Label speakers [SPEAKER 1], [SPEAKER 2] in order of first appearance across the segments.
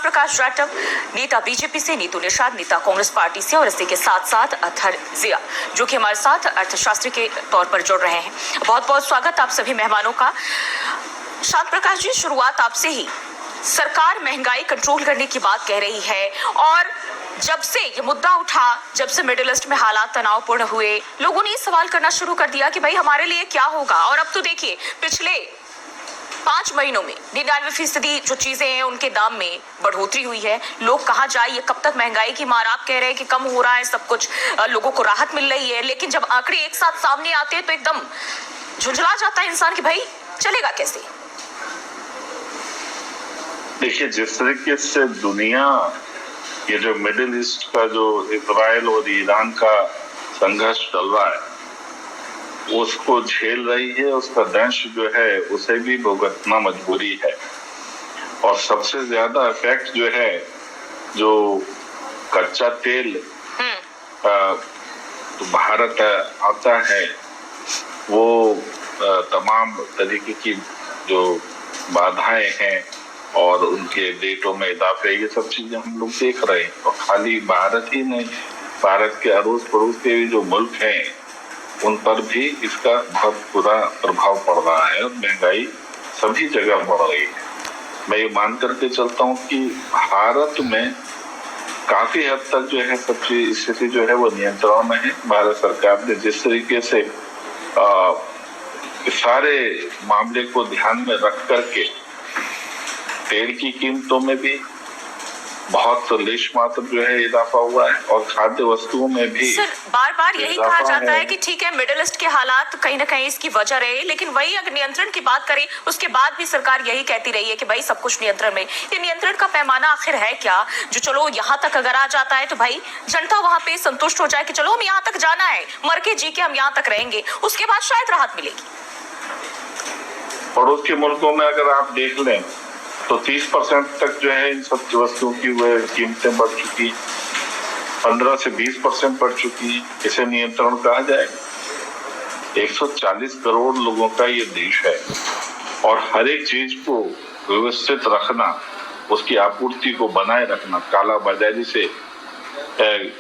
[SPEAKER 1] प्रकाश जाटव नेता बीजेपी से, नीतू निषाद नेता कांग्रेस पार्टी से और इसी के साथ साथ अतहर जिया जो कि हमारे साथ अर्थशास्त्री के तौर पर जुड़ रहे हैं। बहुत बहुत स्वागत आप सभी मेहमानों का। शांत प्रकाश जी, शुरुआत आपसे ही। सरकार महंगाई कंट्रोल करने की बात कह रही है और जब से ये मुद्दा उठा, जब से मिडिल ईस्ट में हालात तनावपूर्ण हुए, लोगों ने ये सवाल करना शुरू कर दिया कि भाई हमारे लिए क्या होगा। और अब तो देखिए पिछले 5 महीनों में 99% जो चीजें हैं उनके दाम में बढ़ोतरी हुई है। लोग कहाँ जाए, ये कब तक महंगाई की मार। आप कह रहे हैं कि कम हो रहा है सब कुछ, लोगों को राहत मिल रही है, लेकिन जब आंकड़े एक साथ सामने आते हैं तो एकदम झुंझला जाता है इंसान कि भाई चलेगा कैसे।
[SPEAKER 2] देखिए, जिस तरीके से दुनिया ये जो मिडिल ईस्ट का जो इजराइल और ईरान का संघर्ष चल रहा है उसको झेल रही है, उसका दंश जो है उसे भी भुगतना मजबूरी है। और सबसे ज्यादा इफेक्ट जो है, जो कच्चा तेल तो भारत आता है, वो तमाम तरीके की जो बाधाएं हैं और उनके रेटों में इजाफे, ये सब चीजें हम लोग देख रहे हैं। और खाली भारत ही नहीं, भारत के अड़ोस पड़ोस के भी जो मुल्क हैं उन पर भी इसका बहुत बुरा प्रभाव पड़ रहा है और महंगाई सभी जगह बढ़ रही है। मैं ये मान करके चलता हूँ कि भारत में काफी हद तक जो है सबकी स्थिति जो है वो नियंत्रण में है। भारत सरकार ने जिस तरीके से सारे मामले को ध्यान में रख करके तेल की कीमतों में भी बहुत लेश मात्र जो है इजाफा हुआ है और खाद्य वस्तुओं में भी।
[SPEAKER 1] सर, बार बार यही कहा जाता है कि ठीक है मिडिल ईस्ट के हालात कहीं ना कहीं इसकी वजह रहे, लेकिन वही अगर नियंत्रण की बात करें उसके बाद भी सरकार यही कहती रही है कि भाई सब कुछ नियंत्रण में। ये नियंत्रण का पैमाना आखिर है क्या, जो चलो यहाँ तक अगर आ जाता है तो भाई जनता वहां पे संतुष्ट हो जाए कि चलो हम यहाँ तक जाना है, मर के जी के हम यहाँ तक रहेंगे, उसके बाद शायद राहत मिलेगी।
[SPEAKER 2] पड़ोस के मुल्कों में अगर आप देख लें तो 30% तक जो है इन सब वस्तुओं की वह कीमतें बढ़ चुकी, 15 से 20% बढ़ चुकी। इसे नियंत्रण कहा जाए। 140 करोड़ लोगों का ये देश है और हर एक चीज को व्यवस्थित रखना, उसकी आपूर्ति को बनाए रखना, काला बाजारी से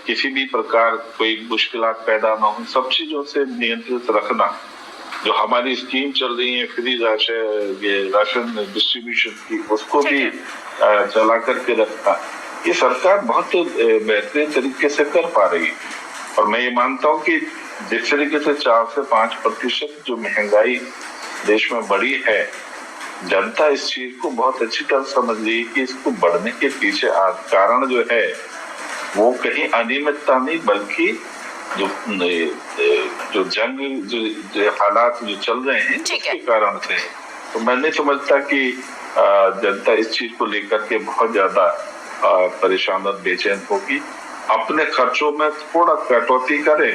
[SPEAKER 2] किसी भी प्रकार कोई मुश्किलात पैदा ना हो, सब चीजों से नियंत्रित रखना। जो हमारी स्कीम चल रही है फ्री राशन डिस्ट्रीब्यूशन की, उसको भी चला करके रखना, ये सरकार बहुत बेहतरीन तरीके से कर पा रही है। और मैं ये मानता हूँ कि जिस तरीके से 4 से 5% जो महंगाई देश में बढ़ी है, जनता इस चीज को बहुत अच्छी तरह समझ रही है कि इसको बढ़ने के पीछे कारण जो है वो कहीं अनियमितता नहीं, बल्कि जो जंग जो हालात जो चल रहे हैं उसके कारण से। तो मैं नहीं समझता कि जनता इस चीज को लेकर के बहुत ज्यादा परेशान और बेचैन होगी। अपने खर्चों में थोड़ा कटौती करे,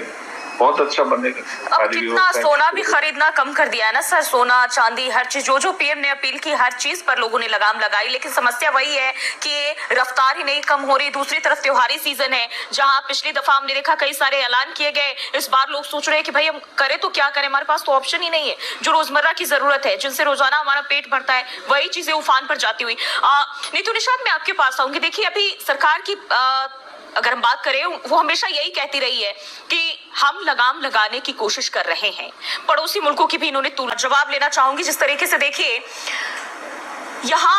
[SPEAKER 2] बहुत अच्छा बनेगा।
[SPEAKER 1] अब कितना सोना भी खरीदना कम कर दिया है ना सर, सोना चांदी हर चीज, जो पीएम ने अपील की हर चीज पर लोगों ने लगाम लगाई, लेकिन समस्या वही है कि रफ्तार ही नहीं कम हो रही। दूसरी तरफ त्योहारी सीजन है, जहां पिछली दफा हमने देखा कई सारे ऐलान किए गए, इस बार लोग सोच रहे हैं कि भाई हम करें तो क्या करें, हमारे पास तो ऑप्शन ही नहीं है। जो रोजमर्रा की जरूरत है, जिनसे रोजाना हमारा पेट भरता है, वही चीजें उफान पर जाती हुई। नीतू निषाद, मैं आपके पास आऊंगी। देखिए अभी सरकार की अगर हम बात करें, वो हमेशा यही कहती रही है कि हम लगाम लगाने की कोशिश कर रहे हैं। पड़ोसी मुल्कों की भी इन्होंने जवाब लेना चाहूंगी। जिस तरीके से देखिए यहाँ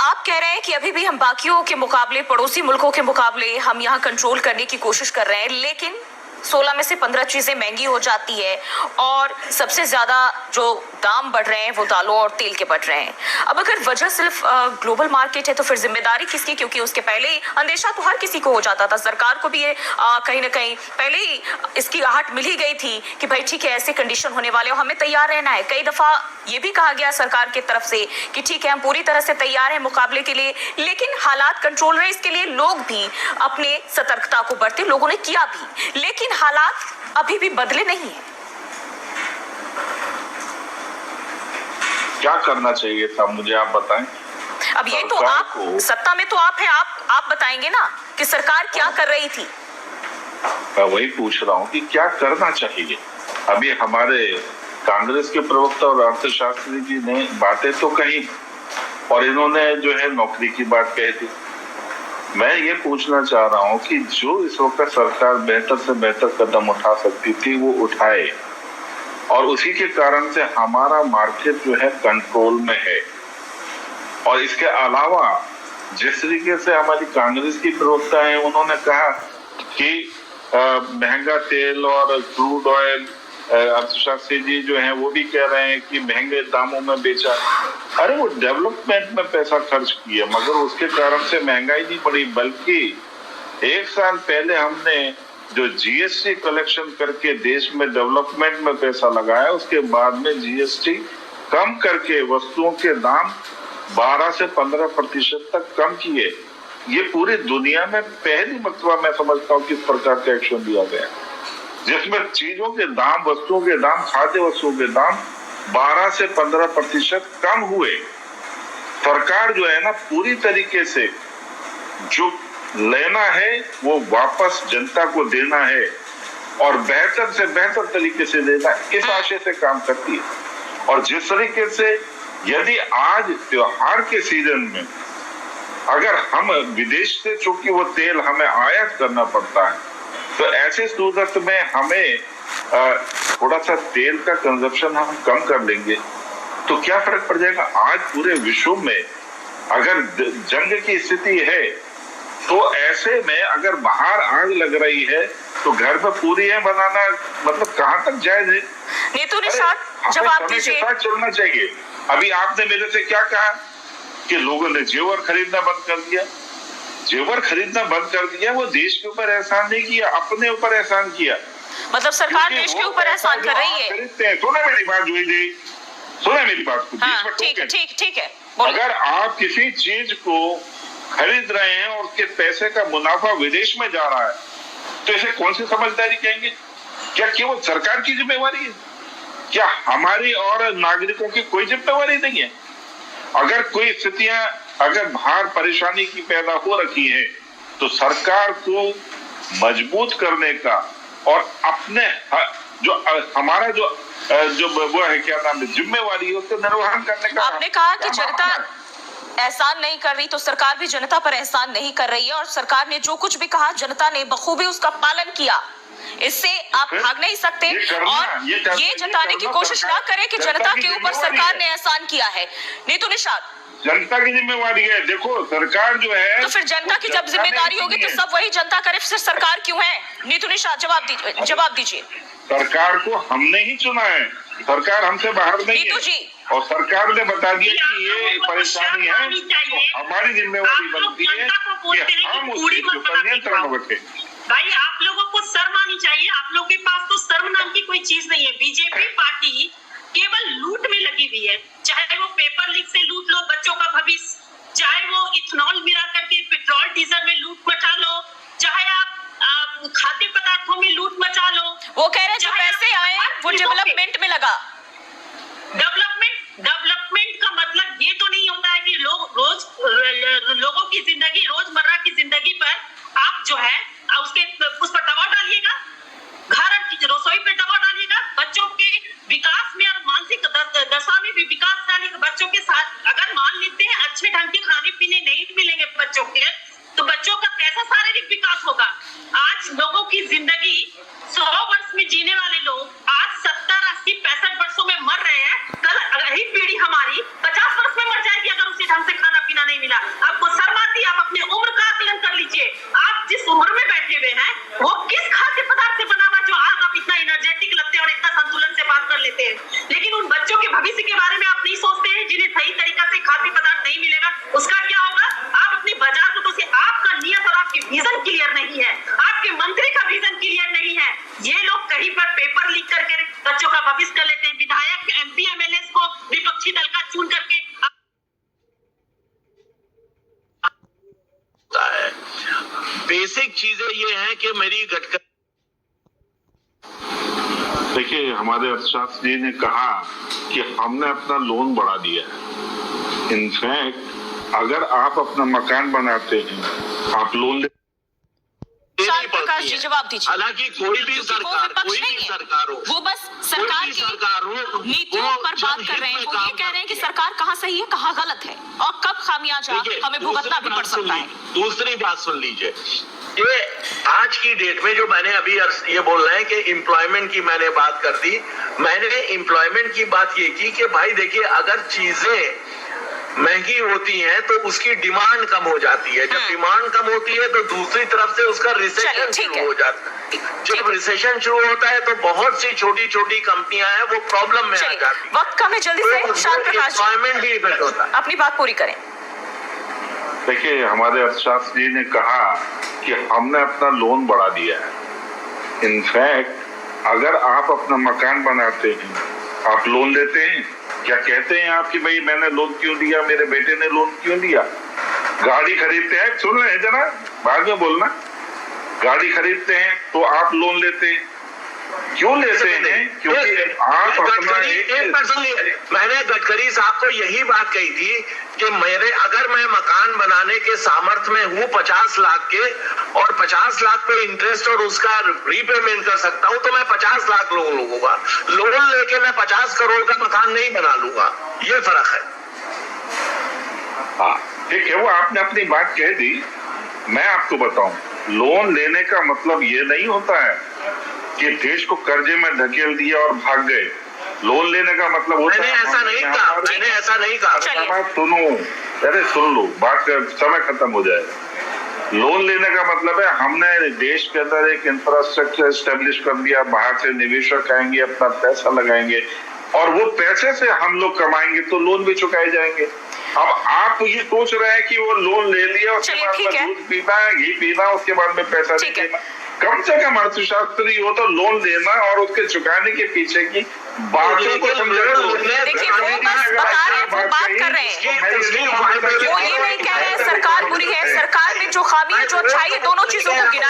[SPEAKER 1] आप कह रहे हैं कि अभी भी हम बाकियों के मुकाबले, पड़ोसी मुल्कों के मुकाबले हम यहाँ कंट्रोल करने की कोशिश कर रहे हैं, लेकिन 16 में से 15 चीजें महंगी हो जाती है और सबसे ज्यादा जो दाम बढ़ रहे हैं वो दालों और तेल के बढ़ रहे हैं। अब अगर वजह सिर्फ ग्लोबल मार्केट है तो फिर जिम्मेदारी किसकी, क्योंकि उसके पहले ही अंदेशा तो हर किसी को हो जाता था। सरकार को भी ये कहीं ना कहीं पहले ही इसकी आहट मिल ही गई थी कि भाई ठीक है ऐसे कंडीशन होने वाले और हमें तैयार रहना है। कई दफा ये भी कहा गया सरकार की तरफ से कि ठीक है हम पूरी तरह से तैयार हैं मुकाबले के लिए, लेकिन हालात कंट्रोल रहे, इसके लिए लोग भी अपने सतर्कता को बरते, लोगों ने किया भी, लेकिन हालात अभी भी बदले नहीं है।
[SPEAKER 2] क्या करना चाहिए था, मुझे आप बताएं।
[SPEAKER 1] अब ये तो आप सत्ता में तो आप हैं, आप बताएंगे ना कि सरकार क्या कर रही थी।
[SPEAKER 2] मैं वही पूछ रहा हूँ कि क्या करना चाहिए। अभी हमारे कांग्रेस के प्रवक्ता और अर्थशास्त्री जी ने बातें तो कही और इन्होंने जो है नौकरी की बात कही थी। मैं ये पूछना चाह रहा हूँ कि जो इस वक्त सरकार बेहतर से बेहतर कदम उठा सकती थी वो उठाए, और उसी के कारण से हमारा मार्केट जो है कंट्रोल में है। और इसके अलावा जिस तरीके से हमारी कांग्रेस की प्रवक्ता है, उन्होंने कहा कि महंगा तेल और क्रूड ऑयल, अर्थशास्त्री जी जो हैं वो भी कह रहे हैं कि महंगे दामों में बेचा। अरे वो डेवलपमेंट में पैसा खर्च किया, मगर उसके कारण से महंगाई नहीं बढ़ी, बल्कि एक साल पहले हमने जो जीएसटी कलेक्शन करके देश में डेवलपमेंट में पैसा लगाया, उसके बाद में जीएसटी कम करके वस्तुओं के दाम 12 से 15% तक कम किए। ये पूरी दुनिया में पहली मर्तबा मैं समझता हूँ किस प्रकार का एक्शन लिया गया, जिसमें चीजों के दाम, वस्तुओं के दाम, खाद्य वस्तुओं के दाम 12 से 15% कम हुए। सरकार जो है ना, पूरी तरीके से जो लेना है वो वापस जनता को देना है और बेहतर से बेहतर तरीके से देना, इस आशय से काम करती है। और जिस तरीके से यदि आज त्योहार के सीजन में अगर हम विदेश से, चूंकि वो तेल हमें आयात करना पड़ता है, तो ऐसे सूरत में हमें थोड़ा सा तेल का कंजप्शन हम कम कर लेंगे तो क्या फर्क पड़ जाएगा। आज पूरे विश्व में अगर जंग की स्थिति है, तो ऐसे में अगर बाहर आग लग रही है तो घर में पूरियां बनाना मतलब कहाँ तक जायज है।
[SPEAKER 1] नीतू निषाद, जवाब दीजिए।
[SPEAKER 2] समय के साथ चलना चाहिए। अभी आपने मेरे से क्या कहा कि लोगों ने जेवर खरीदना बंद कर दिया। जेवर खरीदना बंद कर दिया, वो देश के ऊपर एहसान नहीं किया, अपने ऊपर एहसान किया।
[SPEAKER 1] मतलब सरकार देश के ऊपर एहसान कर रही है।
[SPEAKER 2] सुना मेरी बात जुई जी, सुना मेरी बात को।
[SPEAKER 1] हाँ, ठीक है।
[SPEAKER 2] अगर आप किसी चीज को खरीद रहे हैं और उसके पैसे का मुनाफा विदेश में जा रहा है, तो इसे कौन सी समझदारी कहेंगे? क्या केवल सरकार की जिम्मेवारी है? क्या हमारी और नागरिकों की कोई जिम्मेवारी नहीं है? अगर कोई स्थितियां अगर बाहर परेशानी की पैदा हो रखी है, तो सरकार को मजबूत करने का और अपने जो हमारा जो वो है, क्या नाम है, जिम्मेवारी है, उसको निर्वहन करने का।
[SPEAKER 1] आपने कहा कि जनता एहसान नहीं कर रही, तो सरकार भी जनता पर एहसान नहीं कर रही है, और सरकार ने जो कुछ भी कहा जनता ने बखूबी उसका पालन किया। इससे आप भाग नहीं सकते और ये जताने की कोशिश ना करें कि जनता के ऊपर सरकार ने एहसान किया है। नीतू निषाद,
[SPEAKER 2] जनता की जिम्मेवारी है। देखो सरकार जो है,
[SPEAKER 1] तो फिर जनता की जब जिम्मेदारी होगी तो सब वही जनता करे, फिर सरकार क्यों है? नीतू निषाद, जवाब दीजिए।
[SPEAKER 2] सरकार को हमने ही चुना है, सरकार हमसे बाहर नहीं है।
[SPEAKER 1] जी,
[SPEAKER 2] और सरकार ने बता दिया कि ये परेशानी है, तो हमारी जिम्मेवारी बनती है कि हम उसके ऊपर नियंत्रण रखें।
[SPEAKER 3] भाई आप लोगों को शर्म आनी चाहिए। आप लोगों के पास तो शर्म नाम की कोई चीज नहीं है। बीजेपी पार्टी केवल लूट में लगी हुई है, चाहे वो पेपर लीक से लूट लो बच्चों का भविष्य, चाहे वो इथेनॉल मिला करके पेट्रोल डीजल में लूट मचा लो, चाहे आप खाद्य पदार्थों में लूट मचा लो।
[SPEAKER 1] वो कह रहे हैं जो पैसे आए वो डेवलपमेंट में लगा।
[SPEAKER 3] डेवलपमेंट का मतलब ये तो नहीं होता है कि लोगों की जिंदगी, रोजमर्रा की जिंदगी पर आप जो है उस पर दबाव डालिएगा, घर की रसोई पे दबाव डालिएगा, बच्चों के विकास में और मानसिक दशा में भी विकास डालिएगा। बच्चों के साथ अगर मान लेते हैं अच्छे ढंग के खाने पीने नहीं मिलेंगे बच्चों के, तो बच्चों का कैसा शारीरिक विकास होगा? आज लोगों की जिंदगी 100 वर्ष में जीने वाले लोग आज 70, 80, 65 वर्षों में मर रहे हैं। कल यही पीढ़ी हमारी 50 वर्ष में मर जाएगी अगर उसी ढंग से खाना पीना नहीं मिला। आपको शर्म आती है? आप अपने उम्र का आकलन कर लीजिए। आप जिस उम्र में बैठे हुए हैं वो किस खाद्य पदार्थ से बना हुआ जो आज आप इतना एनर्जेटिक लगते हैं और इतना संतुलन से बात कर लेते हैं, लेकिन उन बच्चों के भविष्य के बारे में आप नहीं सोचते हैं जिन्हें सही तरीका से खाद्य पदार्थ नहीं मिलेगा। उसका क्या होगा? आप अपने बाजार को तो आपका नियत और आपकी विजन क्लियर नहीं है, आपके मंत्री का विजन क्लियर नहीं है। ये लोग कहीं पर पेपर लीक करके बच्चों का भविष्य कर लेते हैं। विधायक, एमपी, एमएलए को विपक्षी दल का चुन करके
[SPEAKER 4] बेसिक चीजें ये हैं कि मेरी गडकरी,
[SPEAKER 2] देखिए हमारे अर्थशास्त्री जी ने कहा कि हमने अपना लोन बढ़ा दिया है। इनफैक्ट अगर आप अपना मकान बनाते हैं, आप लोन
[SPEAKER 1] श्याम प्रकाश जी जवाब दीजिए।
[SPEAKER 4] हालांकि कोई भी
[SPEAKER 1] क्योंकि वो
[SPEAKER 4] सरकार,
[SPEAKER 1] विपक्ष
[SPEAKER 4] कोई
[SPEAKER 1] नहीं
[SPEAKER 4] भी
[SPEAKER 1] है,
[SPEAKER 4] सरकार हो,
[SPEAKER 1] वो बस सरकार
[SPEAKER 4] कोई भी सरकार हो,
[SPEAKER 1] की नीतियों पर बात कर रहे हैं। वो ये कह रहे हैं कि सरकार कहाँ सही है कहाँ गलत है और कब खामियाजा हमें भुगतना भी पड़ सकता है।
[SPEAKER 4] दूसरी बात सुन लीजिए, ये आज की डेट में जो मैंने अभी ये बोल रहे हैं कि एम्प्लॉयमेंट की मैंने बात कर दी, मैंने एम्प्लॉयमेंट की बात ये की कि भाई देखिए, अगर चीजें महंगी होती हैं तो उसकी डिमांड कम हो जाती है। जब डिमांड कम होती है तो दूसरी तरफ से उसका रिसेशन शुरू हो जाता है। जब रिसेशन शुरू होता है तो बहुत सी छोटी छोटी कंपनियां हैं वो प्रॉब्लम में आ जाती है।
[SPEAKER 1] वक्त कम है, जल्दी से श्याम प्रकाश जी
[SPEAKER 4] एम्प्लॉयमेंट भी इफेक्ट होता है।
[SPEAKER 1] अपनी बात पूरी करें।
[SPEAKER 2] देखिए, हमारे अर्थशास्त्री जी ने कहा कि हमने अपना लोन बढ़ा दिया है। इनफैक्ट अगर आप अपना मकान बनाते हैं, आप लोन लेते हैं, क्या कहते हैं आप कि भाई मैंने लोन क्यों दिया, मेरे बेटे ने लोन क्यों दिया? गाड़ी खरीदते हैं, सुन रहे हैं जना, बाद में बोलना। गाड़ी खरीदते हैं तो आप लोन लेते हैं, क्यों लेते हैं? क्योंकि आप अपना
[SPEAKER 4] मैंने गडकरी साहब को यही बात कही थी कि अगर मैं मकान बनाने के सामर्थ्य में हूँ 50 लाख के और 50 लाख पे इंटरेस्ट और उसका रीपेमेंट कर सकता हूँ तो मैं 50 लाख लोन लूंगा। लोन लेके मैं 50 करोड़ का मकान नहीं बना लूंगा, ये फर्क है।
[SPEAKER 2] हाँ ठीक है, वो आपने अपनी बात कह दी। मैं आपको बताऊं, लोन लेने का मतलब ये नहीं होता है कि देश को कर्जे में धकेल दिया और भाग गए। लोन लेने का मतलब होता है,
[SPEAKER 4] मैंने ऐसा नहीं कहा, मैंने ऐसा नहीं कहा।
[SPEAKER 2] बात सुनो, अरे सुन लो, बात का समय खत्म हो जाएगा। लोन लेने का मतलब है हमने देश के अंदर एक इंफ्रास्ट्रक्चर स्टेब्लिश कर दिया, बाहर से निवेशक आएंगे, अपना पैसा लगाएंगे और वो पैसे से हम लोग कमाएंगे तो लोन भी चुकाए जाएंगे। अब आप ये सोच रहे हैं कि वो लोन ले लिया, उसके बाद में दूध पीना है, घी पीना, उसके बाद में पैसा देना। कम से कम अर्थशास्त्री हो तो लोन लेना और उसके चुकाने के पीछे की बातों को समझा।
[SPEAKER 1] देखिए, वो बस बता रहे हैं, वो बात कर रहे हैं, वो ये नहीं कह रहे हैं सरकार बुरी है। सरकार में जो खामी है, जो अच्छाई है, दोनों चीजों को गिना